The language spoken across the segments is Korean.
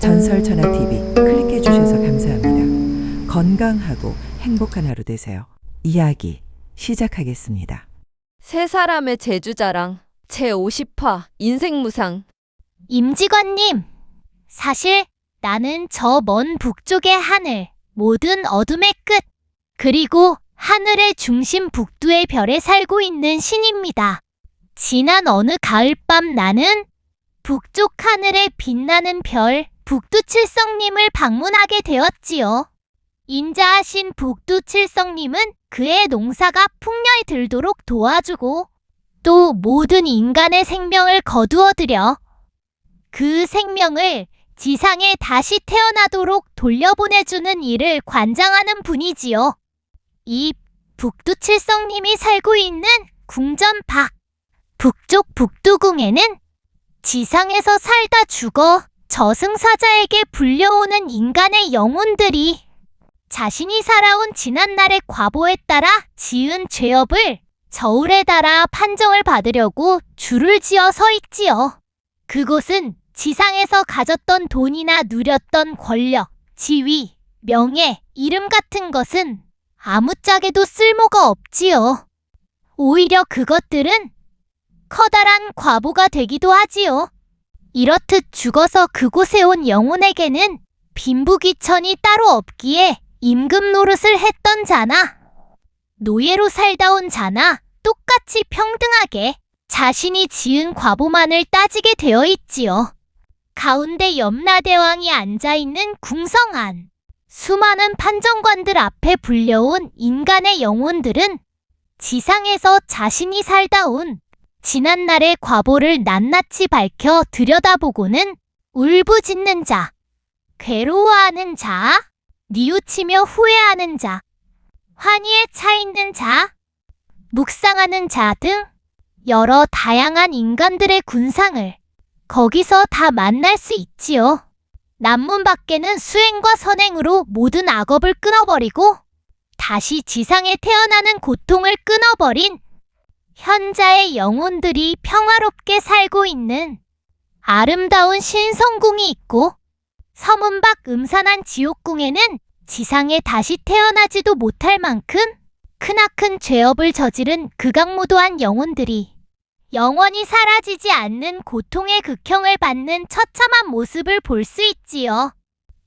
전설천하TV 클릭해주셔서 감사합니다. 건강하고 행복한 하루 되세요. 이야기 시작하겠습니다. 세 사람의 제주자랑 제50화 인생무상. 임직원님, 사실 나는 저 먼 북쪽의 하늘, 모든 어둠의 끝, 그리고 하늘의 중심 북두의 별에 살고 있는 신입니다. 지난 어느 가을밤 나는 북쪽 하늘에 빛나는 별 북두칠성님을 방문하게 되었지요. 인자하신 북두칠성님은 그의 농사가 풍년이 들도록 도와주고 또 모든 인간의 생명을 거두어들여 그 생명을 지상에 다시 태어나도록 돌려보내주는 일을 관장하는 분이지요. 이 북두칠성님이 살고 있는 궁전 밖 북쪽 북두궁에는 지상에서 살다 죽어 저승사자에게 불려오는 인간의 영혼들이 자신이 살아온 지난날의 과보에 따라 지은 죄업을 저울에 달아 판정을 받으려고 줄을 지어 서 있지요. 그곳은 지상에서 가졌던 돈이나 누렸던 권력, 지위, 명예, 이름 같은 것은 아무짝에도 쓸모가 없지요. 오히려 그것들은 커다란 과보가 되기도 하지요. 이렇듯 죽어서 그곳에 온 영혼에게는 빈부귀천이 따로 없기에 임금 노릇을 했던 자나 노예로 살다 온 자나 똑같이 평등하게 자신이 지은 과보만을 따지게 되어 있지요. 가운데 염라대왕이 앉아있는 궁성 안 수많은 판정관들 앞에 불려온 인간의 영혼들은 지상에서 자신이 살다 온 지난날의 과보를 낱낱이 밝혀 들여다보고는 울부짖는 자, 괴로워하는 자, 뉘우치며 후회하는 자, 환희에 차 있는 자, 묵상하는 자 등 여러 다양한 인간들의 군상을 거기서 다 만날 수 있지요. 남문 밖에는 수행과 선행으로 모든 악업을 끊어버리고 다시 지상에 태어나는 고통을 끊어버린 현자의 영혼들이 평화롭게 살고 있는 아름다운 신성궁이 있고 서문 밖 음산한 지옥궁에는 지상에 다시 태어나지도 못할 만큼 크나큰 죄업을 저지른 극악무도한 영혼들이 영원히 사라지지 않는 고통의 극형을 받는 처참한 모습을 볼 수 있지요.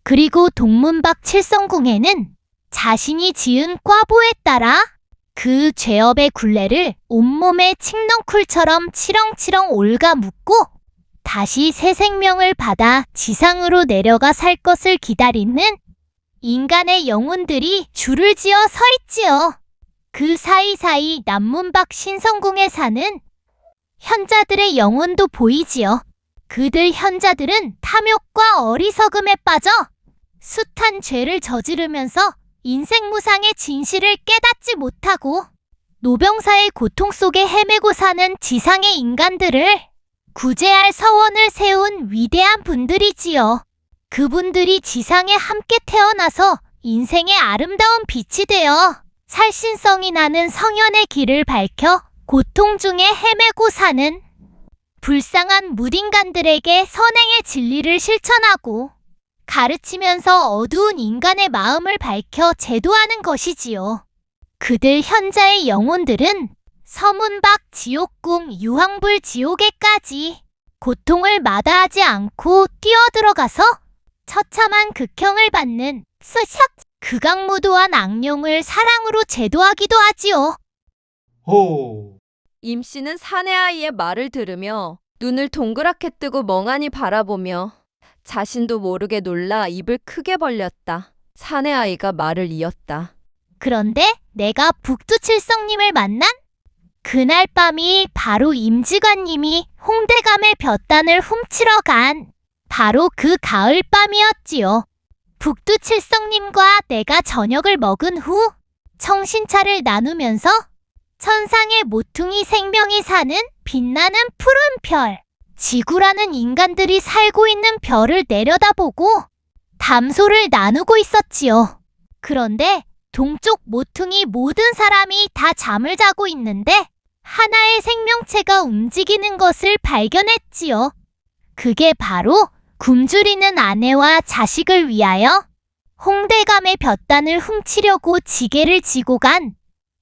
그리고 동문 밖 칠성궁에는 자신이 지은 꽈보에 따라 그 죄업의 굴레를 온몸에 칡넝쿨처럼 치렁치렁 올가 묶고 다시 새 생명을 받아 지상으로 내려가 살 것을 기다리는 인간의 영혼들이 줄을 지어 서 있지요. 그 사이사이 남문 밖 신성궁에 사는 현자들의 영혼도 보이지요. 그들 현자들은 탐욕과 어리석음에 빠져 숱한 죄를 저지르면서 인생무상의 진실을 깨닫지 못하고 노병사의 고통 속에 헤매고 사는 지상의 인간들을 구제할 서원을 세운 위대한 분들이지요. 그분들이 지상에 함께 태어나서 인생의 아름다운 빛이 되어 살신성이 나는 성현의 길을 밝혀 고통 중에 헤매고 사는 불쌍한 무딘간들에게 선행의 진리를 실천하고 가르치면서 어두운 인간의 마음을 밝혀 제도하는 것이지요. 그들 현자의 영혼들은 서문 밖 지옥궁 유황불 지옥에까지 고통을 마다하지 않고 뛰어들어가서 처참한 극형을 받는 극악무도한 악령을 사랑으로 제도하기도 하지요. 호. 임씨는 사내 아이의 말을 들으며 눈을 동그랗게 뜨고 멍하니 바라보며 자신도 모르게 놀라 입을 크게 벌렸다. 사내 아이가 말을 이었다. 그런데 내가 북두칠성님을 만난 그날 밤이 바로 임직원님이 홍대감의 볕단을 훔치러 간 바로 그 가을 밤이었지요. 북두칠성님과 내가 저녁을 먹은 후 청신차를 나누면서 천상의 모퉁이 생명이 사는 빛나는 푸른 별, 지구라는 인간들이 살고 있는 별을 내려다보고 담소를 나누고 있었지요. 그런데 동쪽 모퉁이 모든 사람이 다 잠을 자고 있는데 하나의 생명체가 움직이는 것을 발견했지요. 그게 바로 굶주리는 아내와 자식을 위하여 홍대감의 볕단을 훔치려고 지게를 지고 간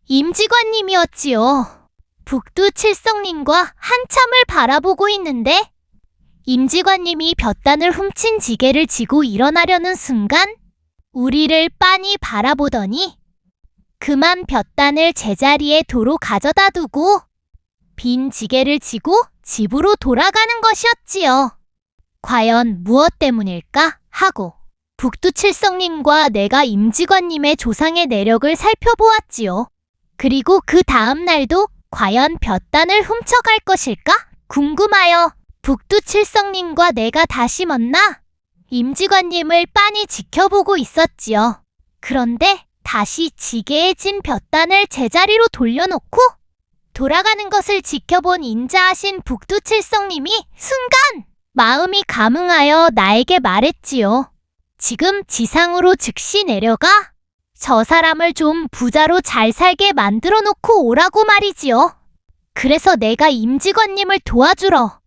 임직원님이었지요. 북두칠성님과 한참을 바라보고 있는데 임직원님이 볕단을 훔친 지게를 지고 일어나려는 순간 우리를 빤히 바라보더니 그만 볕단을 제자리에 도로 가져다 두고 빈 지게를 지고 집으로 돌아가는 것이었지요. 과연 무엇 때문일까 하고 북두칠성님과 내가 임직원님의 조상의 내력을 살펴보았지요. 그리고 그 다음 날도 과연 볕단을 훔쳐갈 것일까 궁금하여 북두칠성님과 내가 다시 만나 임직원님을 빤히 지켜보고 있었지요. 그런데 다시 지게에 진 볕단을 제자리로 돌려놓고 돌아가는 것을 지켜본 인자하신 북두칠성님이 순간 마음이 감흥하여 나에게 말했지요. 지금 지상으로 즉시 내려가 저 사람을 좀 부자로 잘 살게 만들어 놓고 오라고 말이지요. 그래서 내가 임직원님을 도와주러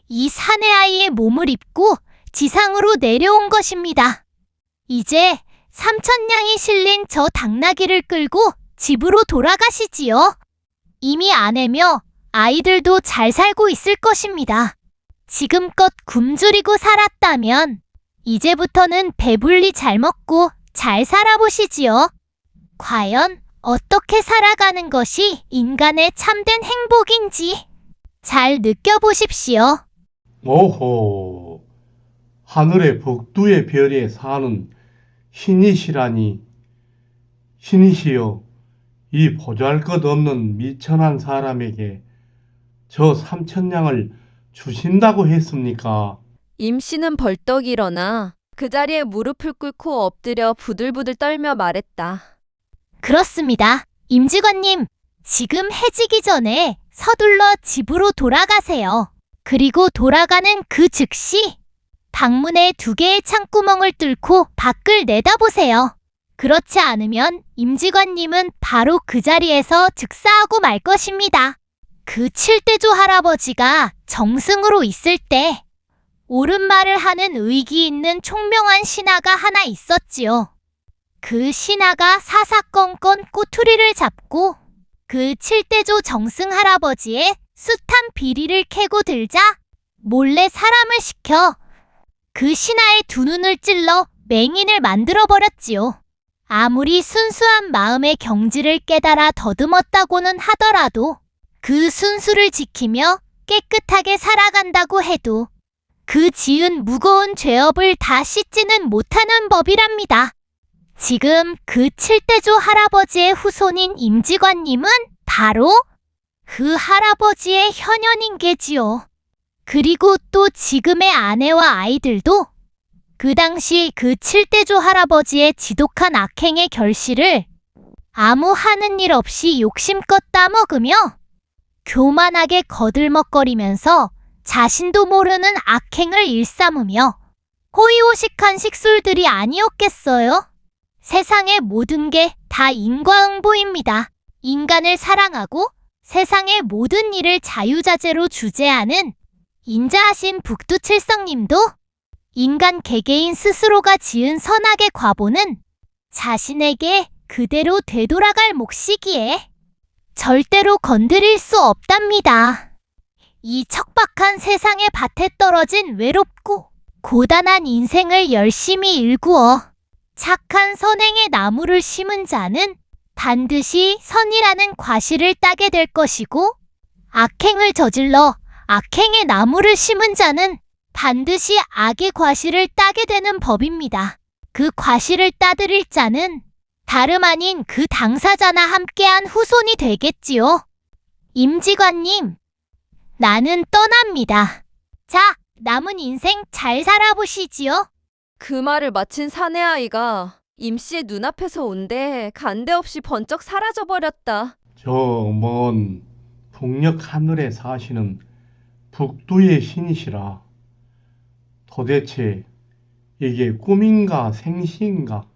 이 사내 아이의 몸을 입고 지상으로 내려온 것입니다. 이제 3,000냥이 실린 저 당나귀를 끌고 집으로 돌아가시지요. 이미 아내며 아이들도 잘 살고 있을 것입니다. 지금껏 굶주리고 살았다면 이제부터는 배불리 잘 먹고 잘 살아보시지요. 과연 어떻게 살아가는 것이 인간의 참된 행복인지 잘 느껴보십시오. 오호, 하늘의 북두의 별에 사는 신이시라니. 신이시여, 이 보잘것없는 미천한 사람에게 저 3,000냥을 주신다고 했습니까? 임씨는 벌떡 일어나 그 자리에 무릎을 꿇고 엎드려 부들부들 떨며 말했다. 그렇습니다. 임직원님, 지금 해지기 전에 서둘러 집으로 돌아가세요. 그리고 돌아가는 그 즉시 방문에 2개의 창구멍을 뚫고 밖을 내다보세요. 그렇지 않으면 임직원님은 바로 그 자리에서 즉사하고 말 것입니다. 그 칠대조 할아버지가 정승으로 있을 때 옳은 말을 하는 의기 있는 총명한 신하가 하나 있었지요. 그 신하가 사사건건 꼬투리를 잡고 그 칠대조 정승 할아버지의 숱한 비리를 캐고 들자 몰래 사람을 시켜 그 신하의 2눈을 찔러 맹인을 만들어버렸지요. 아무리 순수한 마음의 경지를 깨달아 더듬었다고는 하더라도 그 순수를 지키며 깨끗하게 살아간다고 해도 그 지은 무거운 죄업을 다 씻지는 못하는 법이랍니다. 지금 그 칠대조 할아버지의 후손인 임직원님은 바로 그 할아버지의 현연인 게지요. 그리고 또 지금의 아내와 아이들도 그 당시 그 칠대조 할아버지의 지독한 악행의 결실을 아무 하는 일 없이 욕심껏 따먹으며 교만하게 거들먹거리면서 자신도 모르는 악행을 일삼으며 호의호식한 식솔들이 아니었겠어요? 세상의 모든 게 다 인과응보입니다. 인간을 사랑하고 세상의 모든 일을 자유자재로 주재하는 인자하신 북두칠성님도 인간 개개인 스스로가 지은 선악의 과보는 자신에게 그대로 되돌아갈 몫이기에 절대로 건드릴 수 없답니다. 이 척박한 세상의 밭에 떨어진 외롭고 고단한 인생을 열심히 일구어 착한 선행의 나무를 심은 자는 반드시 선이라는 과실을 따게 될 것이고 악행을 저질러 악행의 나무를 심은 자는 반드시 악의 과실을 따게 되는 법입니다. 그 과실을 따드릴 자는 다름 아닌 그 당사자나 함께한 후손이 되겠지요. 임직원님, 나는 떠납니다. 자, 남은 인생 잘 살아보시지요. 그 말을 마친 사내 아이가 임씨의 눈앞에서 온데 간데 없이 번쩍 사라져버렸다. 저 먼 북녘 하늘에 사시는 북두의 신이시라. 도대체 이게 꿈인가 생시인가?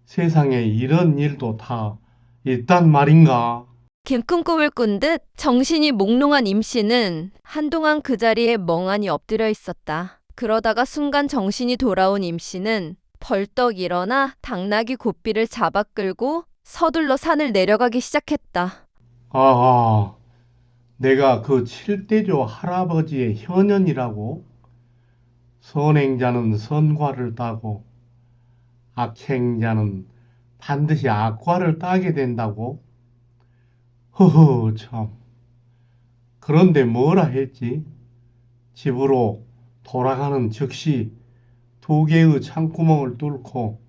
세상에 이런 일도 다 있단 말인가? 깊은 꿈을 꾼 듯 정신이 몽롱한 임씨는 한동안 그 자리에 멍하니 엎드려 있었다. 그러다가 순간 정신이 돌아온 임 씨는 벌떡 일어나 당나귀 고삐를 잡아 끌고 서둘러 산을 내려가기 시작했다. 아, 내가 그 칠대조 할아버지의 현연이라고? 선행자는 선과를 따고 악행자는 반드시 악과를 따게 된다고? 허허, 참. 그런데 뭐라 했지? 집으로 돌아가는 즉시 두 개의 창구멍을 뚫고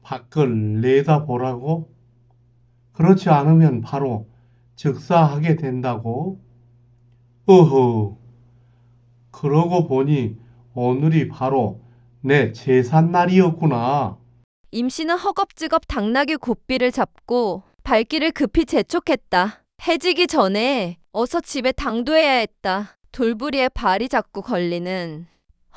밖을 내다보라고? 그렇지 않으면 바로 즉사하게 된다고? 어허, 그러고 보니 오늘이 바로 내 제삿날이었구나. 임 씨는 허겁지겁 당나귀 고삐를 잡고 발길을 급히 재촉했다. 해지기 전에 어서 집에 당도해야 했다. 돌부리에 발이 자꾸 걸리는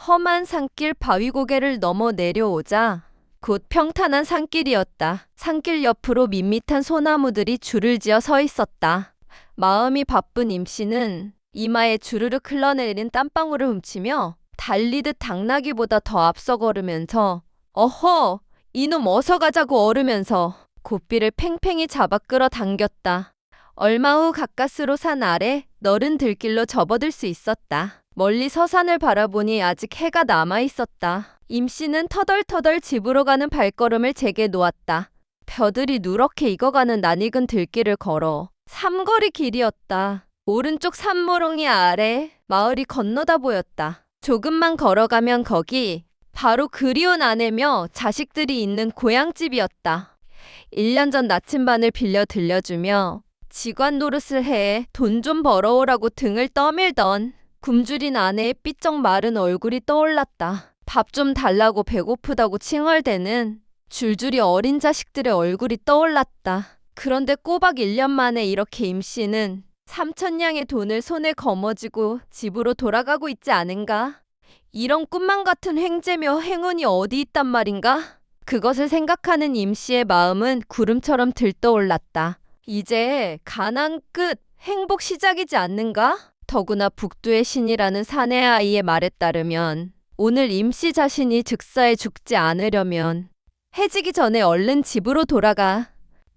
험한 산길 바위고개를 넘어 내려오자 곧 평탄한 산길이었다. 산길 옆으로 밋밋한 소나무들이 줄을 지어 서 있었다. 마음이 바쁜 임 씨는 이마에 주르륵 흘러내리는 땀방울을 훔치며 달리듯 당나귀보다 더 앞서 걸으면서 어허! 이놈 어서 가자고 어르면서 고삐를 팽팽히 잡아 끌어당겼다. 얼마 후 가까스로 산 아래 너른 들길로 접어들 수 있었다. 멀리 서산을 바라보니 아직 해가 남아 있었다. 임 씨는 터덜터덜 집으로 가는 발걸음을 제게 놓았다. 벼들이 누렇게 익어가는 낯익은 들길을 걸어 삼거리 길이었다. 오른쪽 산모롱이 아래 마을이 건너다 보였다. 조금만 걸어가면 거기 바로 그리운 아내며 자식들이 있는 고향집이었다. 1년 전 나침반을 빌려 들려주며 직관 노릇을 해 돈 좀 벌어오라고 등을 떠밀던 굶주린 아내의 삐쩍 마른 얼굴이 떠올랐다. 밥 좀 달라고 배고프다고 칭얼대는 줄줄이 어린 자식들의 얼굴이 떠올랐다. 그런데 꼬박 1년 만에 이렇게 임 씨는 3,000냥의 돈을 손에 거머쥐고 집으로 돌아가고 있지 않은가? 이런 꿈만 같은 횡재며 행운이 어디 있단 말인가? 그것을 생각하는 임 씨의 마음은 구름처럼 들떠올랐다. 이제 가난 끝, 행복 시작이지 않는가? 더구나 북두의 신이라는 사내 아이의 말에 따르면 오늘 임 씨 자신이 즉사에 죽지 않으려면 해지기 전에 얼른 집으로 돌아가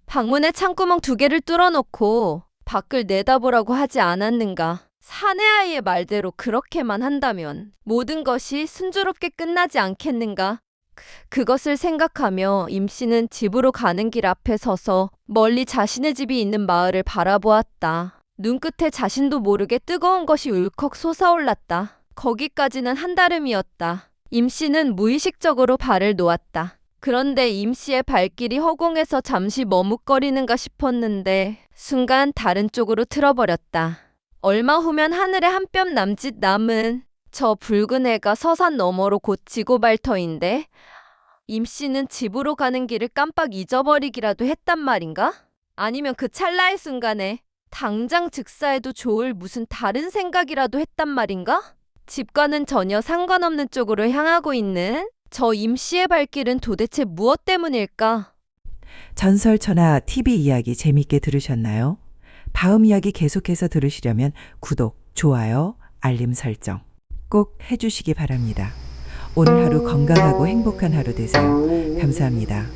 방문에 창구멍 2개를 뚫어놓고 밖을 내다보라고 하지 않았는가? 사내 아이의 말대로 그렇게만 한다면 모든 것이 순조롭게 끝나지 않겠는가? 그것을 생각하며 임 씨는 집으로 가는 길 앞에 서서 멀리 자신의 집이 있는 마을을 바라보았다. 눈끝에 자신도 모르게 뜨거운 것이 울컥 솟아올랐다. 거기까지는 한달음이었다. 임 씨는 무의식적으로 발을 놓았다. 그런데 임 씨의 발길이 허공에서 잠시 머뭇거리는가 싶었는데 순간 다른 쪽으로 틀어버렸다. 얼마 후면 하늘에 한 뼘 남짓 남은 저 붉은 해가 서산 너머로 곧 지고 발터인데 임 씨는 집으로 가는 길을 깜빡 잊어버리기라도 했단 말인가? 아니면 그 찰나의 순간에 당장 즉사해도 좋을 무슨 다른 생각이라도 했단 말인가? 집과는 전혀 상관없는 쪽으로 향하고 있는 저 임 씨의 발길은 도대체 무엇 때문일까? 전설천하 TV 이야기 재밌게 들으셨나요? 다음 이야기 계속해서 들으시려면 구독, 좋아요, 알림 설정 꼭 해주시기 바랍니다. 오늘 하루 건강하고 행복한 하루 되세요. 감사합니다.